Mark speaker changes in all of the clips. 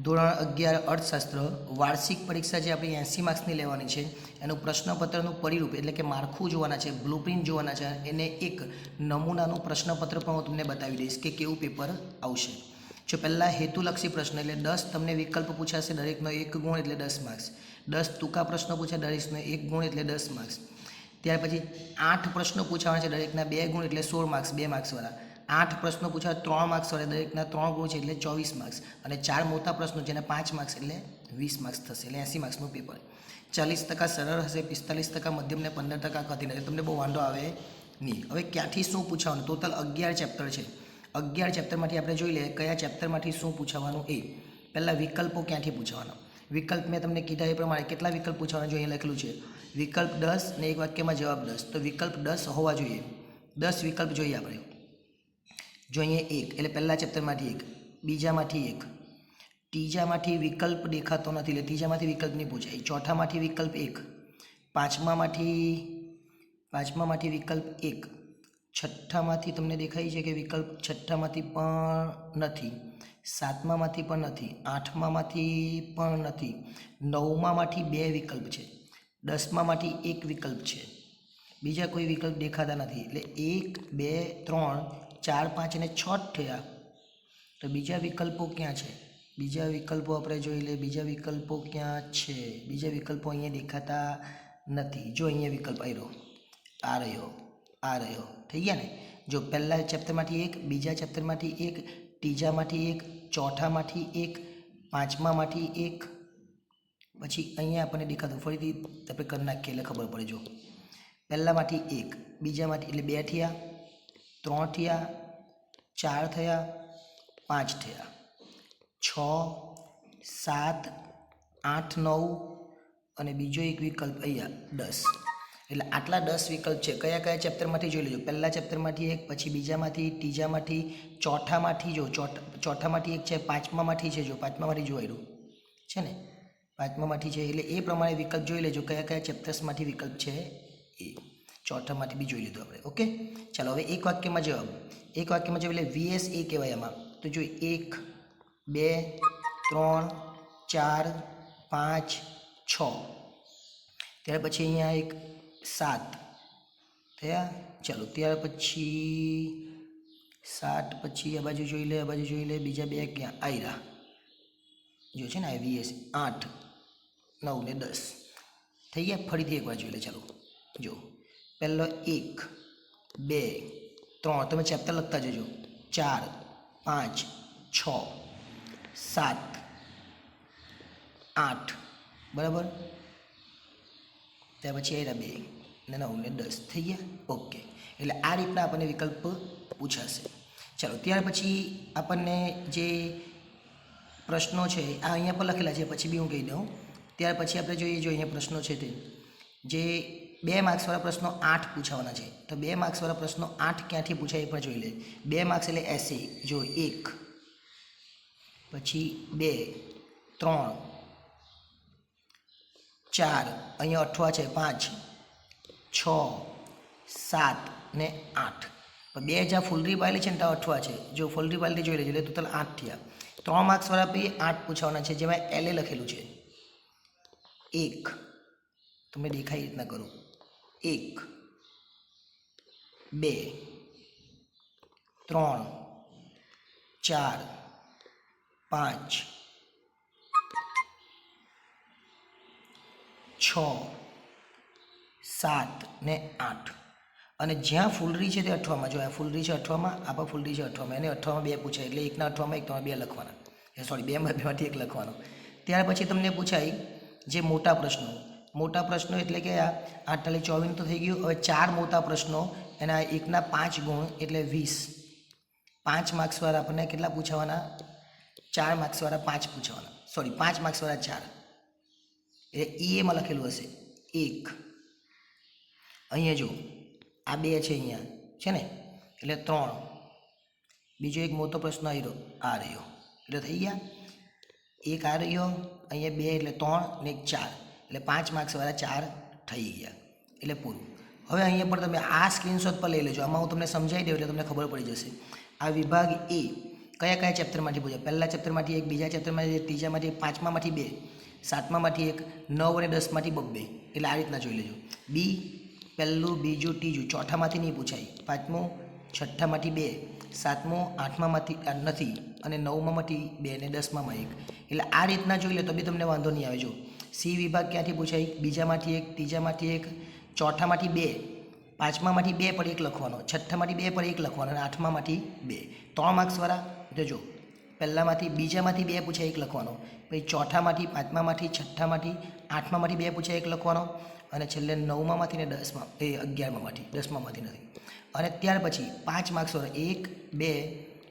Speaker 1: ધોરણ 11 અર્થશાસ્ત્ર વાર્ષિક પરીક્ષા જે આપણી 80 માર્ક્સની લેવાની છે એનું પ્રશ્નપત્રનું પરિરૂપ એટલે કે માળખું જોવાના છે, બ્લુપ્રિન્ટ જોવાના છે. એને એક નમૂનાનું પ્રશ્નપત્ર પણ હું તમને બતાવી દઈશ કે કેવું પેપર આવશે. જો પહેલાં હેતુલક્ષી પ્રશ્ન એટલે 10 તમને વિકલ્પ પૂછાશે, દરેકનો 1 ગુણ એટલે 10 માર્ક્સ. 10 ટૂંકા પ્રશ્નો પૂછે, દરેકનો 1 ગુણ એટલે 10 માર્ક્સ. ત્યાર પછી 8 પ્રશ્નો પૂછાવાના છે, દરેકના 2 ગુણ એટલે 16 માર્ક્સ, 2 માર્ક્સવાળા. 8 પ્રશ્નો પૂછાય 3 માર્ક્સ વાળા, દરેકના 3 ગુણ છે એટલે 24 માર્ક્સ. અને 4 મોટા પ્રશ્નો જેના 5 માર્ક્સ એટલે 20 માર્ક્સ થશે, એટલે 80 માર્ક્સનું પેપર. 40% સરળ હશે, 45% મધ્યમ ને 15% કઠિન હશે. તમને બહુ વાંધો આવે નહીં. હવે ક્યાંથી શું પૂછવાનું? ટોટલ 11 ચેપ્ટર છે. 11 ચેપ્ટરમાંથી આપણે જોઈ લઈએ કયા ચેપ્ટરમાંથી શું પૂછવાનું. એ પહેલાં વિકલ્પો ક્યાંથી પૂછવાના? વિકલ્પ મેં તમને કીધા એ પ્રમાણે કેટલા વિકલ્પ પૂછવાના જો અહીંયા લખેલું છે વિકલ્પ 10 ને એક વાક્યમાં જવાબ 10. તો વિકલ્પ 10 હોવા જોઈએ. 10 વિકલ્પ જોઈએ આપણે. જો અહીંયા 1 એટલે પહેલા ચેપ્ટરમાંથી 1, બીજામાંથી 1, ત્રીજામાંથી વિકલ્પ દેખાતો નથી એટલે ત્રીજામાંથી વિકલ્પ નહીં પૂછાય. ચોથામાંથી વિકલ્પ 1, પાંચમામાંથી વિકલ્પ 1, છઠ્ઠામાંથી તમને દેખાય છે કે વિકલ્પ છઠ્ઠામાંથી પણ નથી, સાતમામાંથી પણ નથી, આઠમામાંથી પણ નથી, નવમામાંથી 2 વિકલ્પ છે, 10મામાંથી 1 વિકલ્પ છે, બીજા કોઈ વિકલ્પ દેખાતા નથી. એટલે 1, 2, 3, 4, 5 અને 6 થયા. તો બીજા વિકલ્પો ક્યાં છે? બીજા વિકલ્પો આપણે જોઈ લઈએ. બીજા વિકલ્પો ક્યાં છે? બીજા વિકલ્પો અહીંયા દેખાતા નથી. જો અહીંયા વિકલ્પ આવ્યો, આ રહ્યો, આ રહ્યો. થઈ ગયા ને? જો પહેલા ચેપ્ટરમાંથી 1, બીજા ચેપ્ટરમાંથી 1, ત્રીજામાંથી 1, ચોથામાંથી 1, પાંચમામાંથી 1, પછી અહીંયા આપણને દેખાતું ફરીથી આપણે કરી નાખીએ એટલે ખબર પડે. જો પહેલામાંથી 1, બીજામાંથી એટલે 2 થયા, 3 થયા, 4 થયા, 5 થયા, 6, 7, 8, 9 અને બીજો એક વિકલ્પ અહીંયા 10. એટલે આટલા 10 વિકલ્પ છે. કયા કયા ચેપ્ટરમાંથી જોઈ લેજો. પહેલા ચેપ્ટરમાંથી 1, પછી બીજામાંથી, ત્રીજામાંથી, ચોથામાંથી. જો ચોથામાંથી 1 છે, પાંચમામાંથી છે. જો પાંચમામાંથી જોયેલું છે ને, પાંચમામાંથી છે. એટલે એ પ્રમાણે વિકલ્પ જોઈ લેજો કયા કયા ચેપ્ટર્સમાંથી વિકલ્પ છે. એ ચોથામાંથી બી જોઈ લીધું આપણે. ઓકે, ચાલો હવે એક વાક્યમાં જવાબ. એક વાક્યમાં જવાબ એટલે VS એ કહેવાય એમાં. તો જો 1, 2, 3, 4, 5, 6. ત્યાર પછી અહીંયા એક 7 થયા. ચાલો ત્યાર પછી 7 પછી આ બાજુ જોઈ લે, આ બાજુ જોઈ લે. બીજા 2 ક્યાં આવ્યા? જો છે ને આ VS 8, 9 ને 10 થઈ ગયા. ફરીથી એકવાર જોઈ લે. ચાલો જો પહેલો 1, 2, 3. તમે ચેપ્ટર લખતા જજો. 4, 5, 6, 7, 8 બરાબર. ત્યાર પછી આવ્યા 2 ને 9 ને 10 થઈ ગયા. ઓકે, એટલે આ રીતના આપણને વિકલ્પ પૂછાશે. ચાલો ત્યાર પછી આપણને જે પ્રશ્નો છે આ અહીંયા પર લખેલા છે, પછી બી હું કહી દઉં. ત્યાર પછી આપણે જોઈએ જો અહીંયા પ્રશ્નો છે તે જે 2 માર્ક્સવાળા પ્રશ્નો 8 પૂછાવાના છે. તો 2 માર્ક્સવાળા પ્રશ્નો 8 ક્યાંથી પૂછાય એ પણ જોઈ લે. 2 માર્ક્સ એટલે 80. જો 1, પછી 2, 3, 4, અહીંયા 8 છે, 5, 6, 7 ને 8. પણ 2 જ્યાં ફૂલરી પાયેલી છે ને ત્યાં 8 છે. જો ફૂલરી પાયેલી જોઈ લેજો એટલે ટોટલ 8 થયા. 3 માર્ક્સવાળા બી 8 પૂછાવાના છે જેમાં LA લખેલું છે. 1 તમને દેખાય એ રીતના કરું. 1, 2, 3, 4, 5, 6, 7 ને 8. અને જ્યાં ફૂલરી છે તે 8માં. જો આ ફૂલરી છે 8માં, આ પણ ફૂલરી છે 8માં. એને 8માં 2 પૂછાય એટલે એકના 8માં 1, તમારે 2 લખવાના. સોરી 2માંથી 1 લખવાનો. ત્યાર પછી તમને પૂછાય જે મોટા પ્રશ્નો. મોટા પ્રશ્નો એટલે કે 48, 24 તો થઈ ગયું. હવે 4 મોટા પ્રશ્નો, એના એકના 5 ગુણ એટલે 20. 5 માર્ક્સવાળા આપણને કેટલા પૂછાવાના? 4 માર્ક્સવાળા 5 પૂછાવાના. સોરી 5 માર્ક્સવાળા 4. એટલે એમાં લખેલું હશે 1. અહીંયા જો આ 2 છે અહીંયા છે ને એટલે 3. બીજો એક મોટો પ્રશ્ન આવ્યો આ રહ્યો એટલે થઈ ગયા. એક આ રહ્યો, અહીંયા 2 એટલે 3 ને 1 4 એટલે 5 માર્ક્સવાળા 4 થઈ ગયા. એટલે પૂરું. હવે અહીંયા પણ તમે આ સ્ક્રીનશોટ પર લઈ લેજો. આમાં હું તમને સમજાવી દઉં એટલે તમને ખબર પડી જશે. આ વિભાગ A કયા કયા ચેપ્ટરમાંથી પૂછાય? પહેલા ચેપ્ટરમાંથી એક, બીજા ચેપ્ટરમાંથી એક, ત્રીજામાંથી એક, પાંચમામાંથી બે, સાતમામાંથી એક, 9 અને 10માંથી 2. એટલે આ રીતના જોઈ લેજો. બી પહેલું, બીજું, ત્રીજું, ચોથામાંથી નહીં પૂછાય, પાંચમું, છઠ્ઠામાંથી 2, સાતમું, આઠમામાંથી નથી, અને 9મામાંથી 2 અને 10મામાં 1. એટલે આ રીતના જોઈ લે તો બી તમને વાંધો નહીં આવે. જો સી વિભાગ ક્યાંથી પૂછાય? બીજામાંથી એક, ત્રીજામાંથી એક, ચોથામાંથી 2, પાંચમામાંથી 2 પર 1 લખવાનો, છઠ્ઠામાંથી 2 પર 1 લખવાનો, અને આઠમામાંથી 2. 3 માર્ક્સવાળા જો પહેલામાંથી, બીજામાંથી 2 પૂછાય 1 લખવાનો, પછી ચોથામાંથી, પાંચમામાંથી, છઠ્ઠામાંથી, આઠમામાંથી 2 પૂછાય 1 લખવાનો, અને છેલ્લે 9મામાંથી ને 10મા 11મામાંથી, 10મામાંથી નથી. અને ત્યાર પછી 5 માર્ક્સવાળા 1, 2,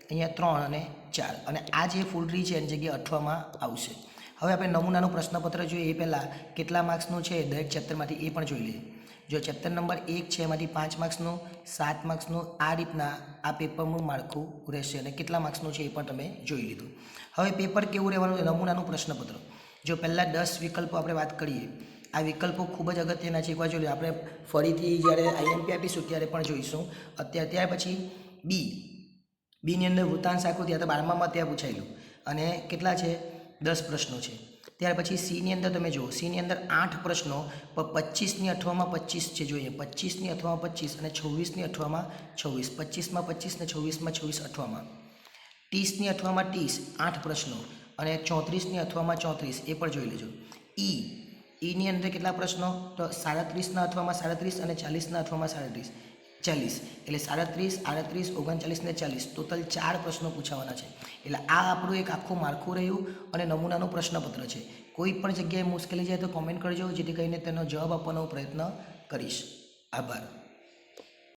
Speaker 1: અહીંયા 3 અને 4. અને આ જે ફૂલ ટ્રી છે એની જગ્યાએ 8માં આવશે. હવે આપણે નમૂનાનું પ્રશ્નપત્ર જોઈએ એ પહેલાં કેટલા માર્ક્સનું છે દરેક ચેપ્ટરમાંથી એ પણ જોઈ લઈએ. જો ચેપ્ટર નંબર 1 છે એમાંથી 5 માર્ક્સનું, 7 માર્ક્સનું, આ રીતના આ પેપરનું માળખું રહેશે. અને કેટલા માર્ક્સનું છે એ પણ તમે જોઈ લીધું. હવે પેપર કેવું રહેવાનું છે? નમૂનાનું પ્રશ્નપત્ર. જો પહેલાં 10 વિકલ્પો આપણે વાત કરીએ, આ વિકલ્પો ખૂબ જ અગત્યના છે. એકવાર જોઈ લો, આપણે ફરીથી જ્યારે આઈએમપી આપીશું ત્યારે પણ જોઈશું. ત્યાર પછી બીની અંદર વૃત્તાંશ આખું ત્યાં તો 12મામાં ત્યાં પૂછાયેલું, અને કેટલા છે? 10 પ્રશ્નો છે. ત્યાર પછી સીની અંદર તમે જુઓ, સીની અંદર 8 પ્રશ્નો, પણ 25ની 8માં 25 છે. જોઈએ 25ની 8માં 25 અને 26ની 8માં 26, 25માં 25 ને 26માં 26 8માં, 30ની 8માં 30 8 પ્રશ્નો, અને 34ની 8માં 34 એ પણ જોઈ લેજો. ઈની અંદર કેટલા પ્રશ્નો? તો 37ના 8માં 37 અને 40ના 8માં 40. એટલે 37, 38, 39 ને 40 ટોટલ 4 પ્રશ્નો પૂછાવાના છે. એટલે આ આપણું એક આખું માળખું રહ્યું અને નમૂનાનું પ્રશ્નપત્ર છે. કોઈ પણ જગ્યાએ મુશ્કેલી જાય તો કોમેન્ટ કરજો, જેથી કરીને તેનો જવાબ આપવાનો પ્રયત્ન કરીશ. આભાર.